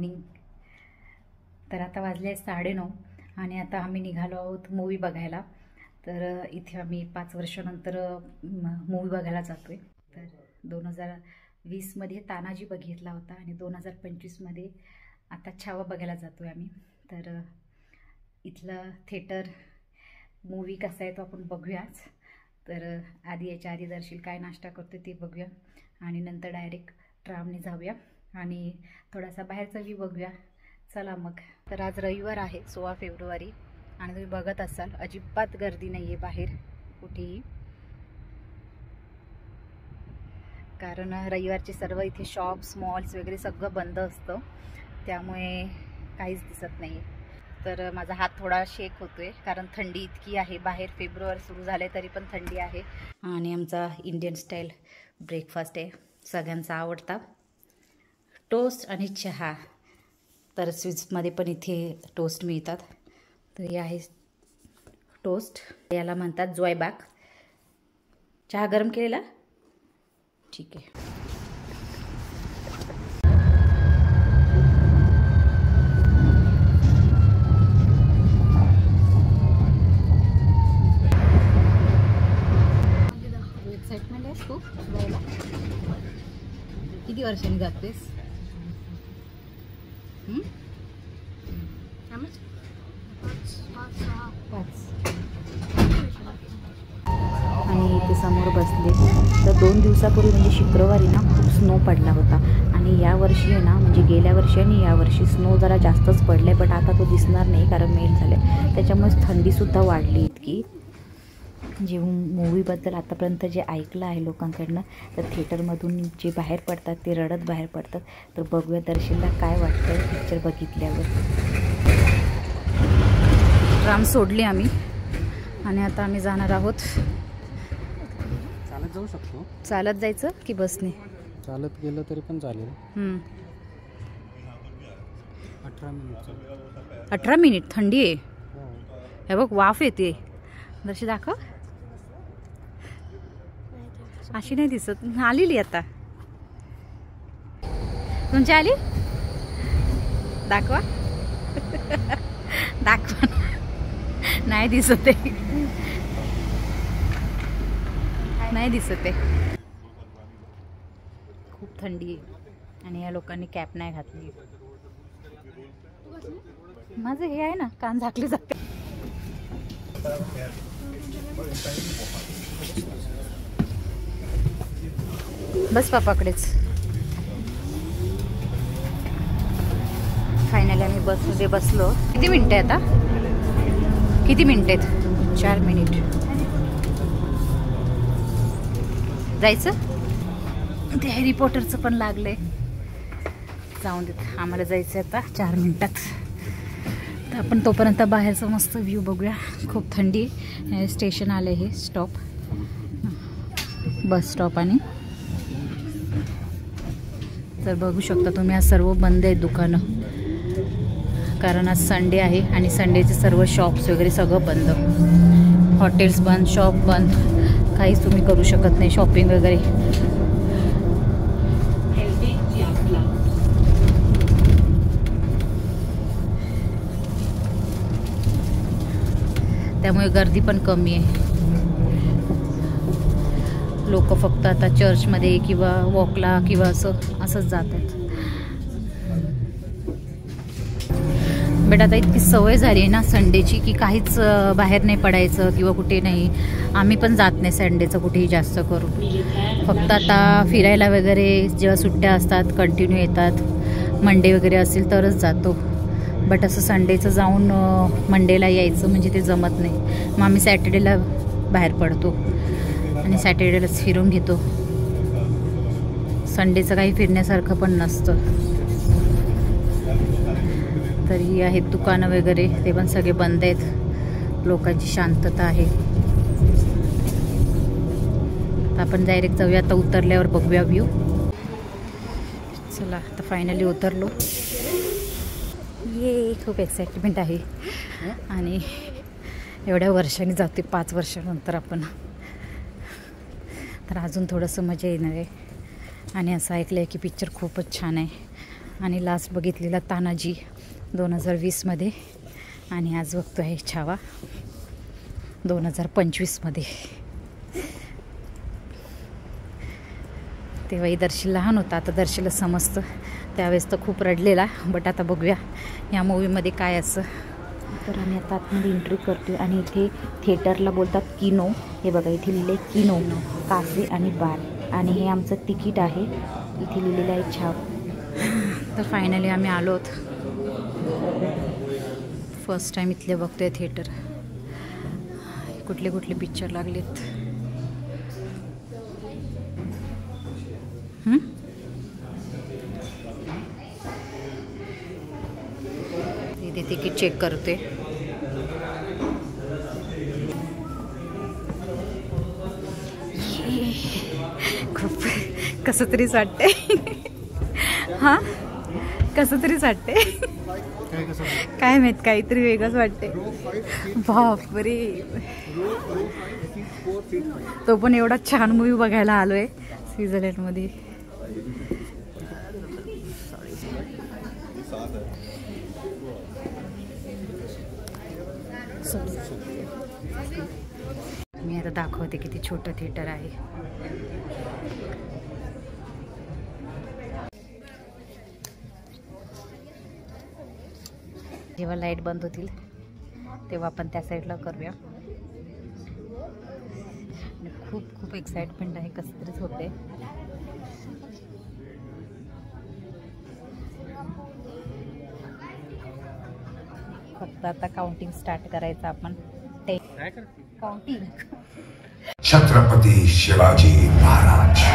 Morning. तर आता वाजले 9:30 आणि आता आम्ही निघालो आहोत मूवी बघायला. तर इथे आम्ही 5 वर्षानंतर मूवी बघायला जातो आहे. तर 2020मध्ये तानाजी बघितला होता आणि 2025मध्ये आता छावा बघायला जातो आहे आम्ही. तर इथलं थिएटर मूवी कसा आहे तो आपण बघूयाच. तर याच्या आधी दर्शील काय नाश्ता करतो ते बघूया आणि नंतर डायरेक्ट ट्रामने जाऊया आणि थोडासा बाहेरचा व्ह्यू बघूया. चला मग. तर आज रविवार आहे 16 फेब्रुवारी आणि तुम्ही बघत असाल अजिबात गर्दी नाही आहे बाहेर कुठेही, कारण रविवारचे सर्व इथे शॉप्स मॉल्स वगैरे सगळं बंद असतं, त्यामुळे काहीच दिसत नाही. तर माझा हात थोडा शेक होतोय कारण थंडी इतकी आहे बाहेर. फेब्रुवारी सुरू झाले तरी पण थंडी आहे. आणि आमचा इंडियन स्टाईल ब्रेकफास्ट आहे, सगळ्यांचा आवडता, टोस्ट आणि चहा. तर स्वीट्समध्ये पण इथे टोस्ट मिळतात. तर हे आहे टोस्ट, याला म्हणतात जोयबाग. चहा गरम केलेला, ठीक आहे. एक्साइटमेंट आहेस तू जायला? किती वर्षांनी जातेस? आणि इथे समोर बसले. तर 2 दिवसापूर्वी म्हणजे शुक्रवारी ना खूप स्नो पडला होता आणि यावर्षी आहे ना, म्हणजे गेल्या वर्षी आणि यावर्षी स्नो जरा जास्तच पडले, बट आता तो दिसणार नाही कारण मेल झाले, त्याच्यामुळे थंडीसुद्धा वाढली इतकी. जे मूवीबद्दल आतापर्यंत जे ऐकलं आहे लोकांकडनं, तर थिएटरमधून जे बाहेर पडतात ते रडत बाहेर पडतात. तर बघूया दर्शनला काय वाटतं पिक्चर बघितल्यावर. ट्राम सोडली आम्ही आणि आता आम्ही जाणार आहोत. चालत जाऊ शकतो? चालत जायचं की बसने? चालत गेलं तरी पण चालेल. 18 मिनिट. 18 मिनिट थंडी आहे. हे बघ वाफ येते. दर्शी दाखव. अशी नाही दिसत. आलेली आता तुमची आली. दाखवा दाखवा. नाही दिसत आहे, नाही दिसत आहे. खूप थंडी आहे आणि या लोकांनी कॅप नाही घातली. माझं हे आहे ना, कान झाकले जाते. बस पापाकडेच. फायनली आम्ही बसमध्ये बसलो. किती मिनिटं आहे आता? किती मिनिट आहेत? 4 मिनिट. जायचं? ते हॅरी पॉटरचं पण लागलंय. जाऊन देत, आम्हाला जायचं आता 4 मिनिटात. तर आपण तोपर्यंत बाहेरचं मस्त व्ह्यू बघूया. खूप थंडी. स्टेशन आलं हे स्टॉप, बस स्टॉप. आणि तर बघू शकता तुम्ही आज सर्व बंद आहेत दुकानं, कारण आज संडे आहे आणि संडेचे सर्व शॉप्स वगैरे सगळं बंद. हॉटेल्स बंद, शॉप बंद, काहीच तुम्ही करू शकत नाही शॉपिंग वगैरे. त्यामुळे गर्दी पण कमी आहे. लोक फक्त आता चर्चमध्ये किंवा वॉकला किंवा असंच जात आहेत. बट आता इतकी सवय झाली आहे ना संडेची की काहीच बाहेर नाही पडायचं किंवा कुठे नाही. आम्ही पण जात नाही संडेचं कुठेही जास्त करून. फक्त आता फिरायला वगैरे जेव्हा सुट्ट्या असतात कंटिन्यू येतात, मंडे वगैरे असेल तरच जातो. बट असं संडेचं जाऊन मंडेला यायचं म्हणजे ते जमत नाही. मग आम्ही सॅटर्डेला बाहेर पडतो आणि सॅटर्डेलाच फिरून घेतो. संडेचं काही फिरण्यासारखं पण नसतं. तरी आहेत दुकानं वगैरे, ते पण सगळे बंद आहेत. लोकांची शांतता आहे. आपण डायरेक्ट जाऊया. आता उतरल्यावर बघूया व्ह्यू. चला आता फायनली उतरलो. ये खूप एक्साइटमेंट आहे आणि एवढ्या वर्षांनी जाते, 5 वर्षानंतर आपण. तर अजून थोडंसं मजा येणार आहे. आणि असं ऐकलं आहे की पिक्चर खूपच छान आहे. आणि लास्ट बघितलेला तानाजी 2020मध्ये आणि आज बघतो आहे छावा 2025मध्ये. तेव्हाही दर्शील लहान होता, आता दर्शीला समजतं. त्यावेळेस तर खूप रडलेला, बट आता बघूया या मूवीमध्ये काय असं. तर आम्ही आता आतमध्ये एंट्री करतोय आणि इथे थिएटरला बोलतात किनो. हे बघा इथे लिहिलं आहे किनो काफे आणि बार आणि हे आमचं तिकीट आहे. इथे लिहिलेलं आहे छाव. तर फायनली आम्ही आलोत. फर्स्ट टाईम इथले बघतोय थिएटर. कुठले कुठले पिक्चर लागलेत. इथे तिकीट चेक करते. खूप कसं तरीच वाटते. हां कसं तरीच वाटते. काय माहीत काहीतरी वेगळंच वाटते. बापरे, तो पण एवढा छान मूवी बघायला आलोय स्वित्झर्लंडमध्ये. मी आता दाखवते किती छोटं थिएटर आहे. जेव्हा लाईट बंद होतील तेव्हा आपण त्या साईडला करूया. खूप खूप एक्साइटमेंट आहे, कसं तरीच होते. फक्त आता काउंटिंग स्टार्ट करायचं आपण. काउंटिंग. छत्रपती शिवाजी महाराज.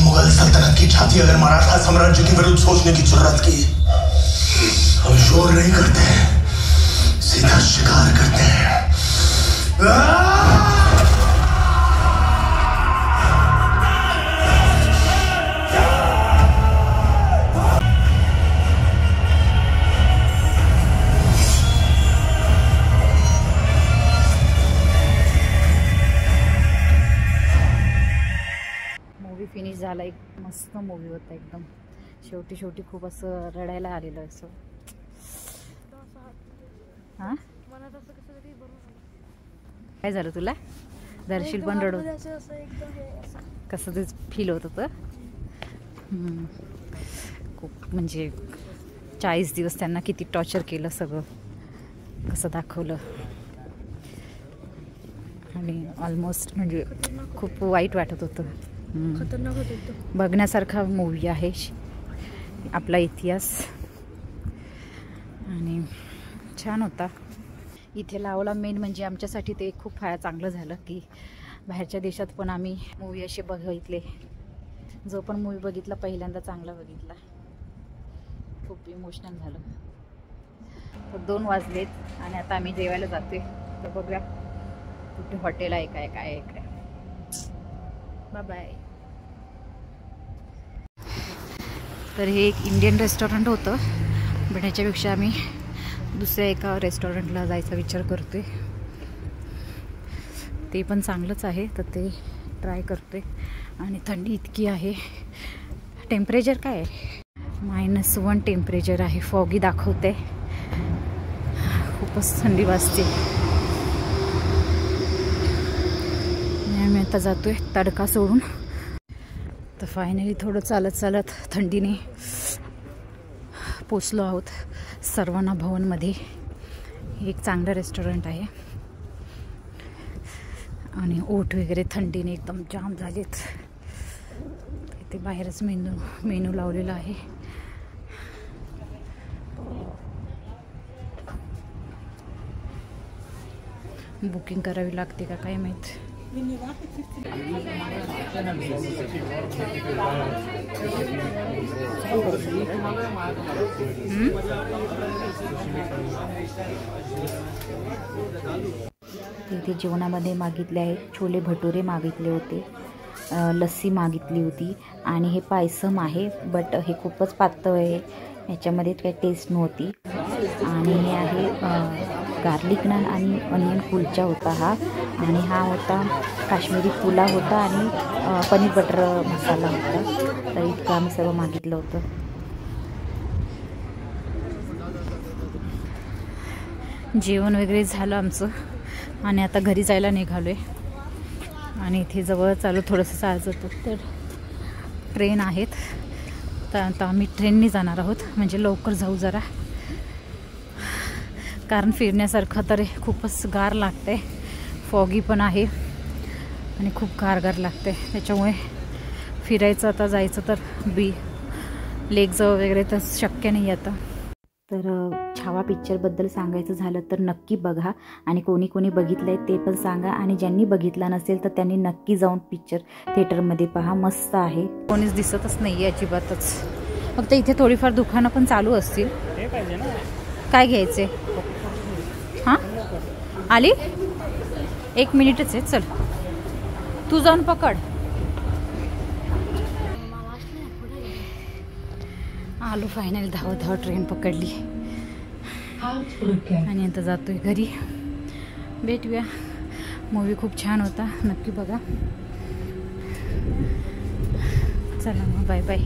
मुगल सल्तनत की छाती अगर मराठा साम्राज्य के विरुद्ध सोचने की जरूरत की, हम शोर नहीं करते, सीधा शिकार करते हैं. फिनिश झाला. एक मस्त मूवी होता एकदम. शेवटी शेवटी खूप असं रडायला आलेलं असं. हां काय झालं तुला? दर्शील पण रडू कसं तेच फील होत होतं. खूप म्हणजे 40 दिवस त्यांना किती टॉर्चर केलं, सगळं कसं दाखवलं. आणि ऑलमोस्ट म्हणजे खूप वाईट वाटत होतं. खतरनाक होतं. बघण्यासारखा मूवी आहे. आपला इतिहास आणि छान होता. इथे लावला मेन म्हणजे आमच्यासाठी ते खूप चांगलं झालं की बाहेरच्या देशात पण आम्ही मूवी असे बघितले. जो पण मूवी बघितला पहिल्यांदा चांगला बघितला. खूप इमोशनल झालं. तर 2 वाजलेत आणि आता आम्ही जेवायला जातोय. तर बघूया कुठे हॉटेल आहे काय काय आहे काय. Bye bye. तर हे एक इंडियन रेस्टॉरंट होतं, पण ह्याच्यापेक्षा आम्ही दुसऱ्या एका रेस्टॉरंटला जायचा विचार करतोय. ते पण चांगलंच आहे, तर ते ट्राय करतोय. आणि थंडी इतकी आहे. टेम्परेचर काय आहे? -1 टेम्परेचर आहे. फॉगी दाखवते. खूपच थंडी वाजते. आम्ही आता जातोय तडका सोडून. तर फायनली थोडं चालत चालत थंडीने पोचलो आहोत सर्वाना भवनमध्ये. एक चांगलं रेस्टॉरंट आहे आणि ओठ वगैरे थंडीने एकदम जाम झालेत. इथे बाहेरच मेनू लावलेला आहे. बुकिंग करावी लागते का काय माहीत. तिथे जेवणामध्ये मागितले आहे छोले भटुरे मागितले होते, लस्सी मागितली होती आणि हे पायसम आहे. बट हे खूपच पातळ आहे, याच्यामध्ये काही टेस्ट नव्हती. आणि हे आहे गार्लिक नान आणि अनियन कुलचा होता हा. आणि हा होता काश्मीरी पुलाव होता आणि पनीर बटर मसाला होता. तर इतकं आम्ही सर्व मागितलं होतं. जेवण वगैरे झालं आमचं आणि आता घरी जायला निघालो आहे. आणि इथे जवळ चालू थोडंसं चालत होतं तर ट्रेन आहेत. तर आता आम्ही ट्रेनने जाणार आहोत, म्हणजे लवकर जाऊ जरा, कारण फिरण्यासारखं तर खूपच गार लागते. फॉगी पण आहे आणि खूप गार लागते. त्याच्यामुळे फिरायचं आता जायचं तर लेक जवळ वगैरे तर शक्य नाही आता. तर छावा पिक्चरबद्दल सांगायचं झालं तर नक्की बघा आणि कोणी कोणी बघितलं आहे ते पण सांगा. आणि ज्यांनी बघितला नसेल तर त्यांनी नक्की जाऊन पिक्चर थिएटरमध्ये पहा, मस्त आहे. कोणीच दिसतच नाही आहे अजिबातच. फक्त इथे थोडीफार दुकानं पण चालू असतील. काय घ्यायचे? हां आली 1 मिनिटच आहे. चल तू जाऊन पकड. आलो फायनल, धाव ट्रेन पकडली आणि आता जातोय घरी. भेटूया. मूवी खूप छान होता, नक्की बघा. चला मग बाय बाय.